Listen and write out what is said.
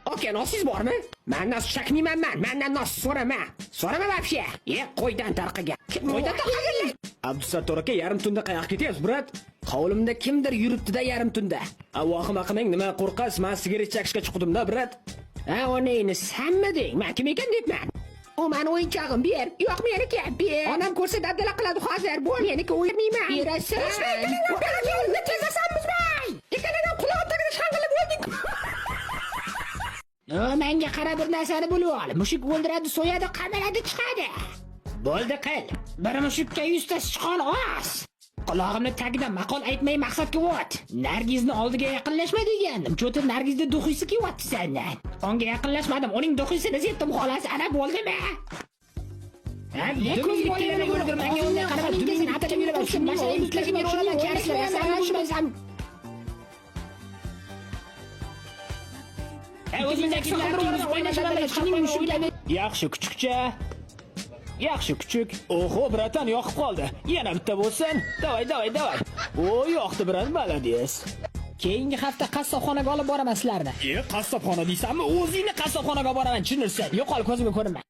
Aka, nosingiz bormi? Mendan shakmiman men. Mendan nos so'rama. So'rama вообще. Qo'ydan tarqagan. Qo'ydan tarqagan. Abdusattor aka, yarim tunda qayoqqa ketyapsiz, brat? Hovlimda kimdir yuribdi-da yarim tunda. Vohim aqimang, nima qo'rqasiz? Men sigaret chaqishga chiqdim-da, brat. Onangni sanmi deng? Men kim ekan deyapman. O meni o'yinchog'im ber. Yo'q meniki, ber. Onam ko'rsa daddala qiladi hozir. Bu meniki o'ynamayman. Berasan. Yo'lni tezasanmiz bay. Ikkalangam quloq tagida shang'illab o'lding. Menga qara bir narsani bilib ol. Mushuk o'ldiradi, so'yadi, qamaladi, chiqadi. Bo'ldi qil. Bir mushukka 100 ta sichqon os. Qulog'imni tagidan maqol aytmay maqsadga o't. Nargizni oldiga yaqinlashma degandim. Cho'tir Nargizda duxuysi kiyapti sendan. Unga yaqinlashmadim. Uning duxuysini zetdim xolos. Ana bo'ldimi? Ko'z bo'lgani o'ldirmanga unga qarab dumingni atalab yuraversin. Masala yutlarga beraman, karslar. O'zingdagi nargizni o'ynashmayman. Yaxshi kuchukcha. Yaxshi kuchuk. Oho, bratan yoqib qoldi. Yana bitta bo'lsin. Davay. O, yoqdi brat, malades. Keyingi hafta qassobxonaga olib boraman sizlarni. Qassobxona deysanmi? O'zingni qassobxonaga boraman, tushunirsan. Yo'qol ko'zimga ko'rinma.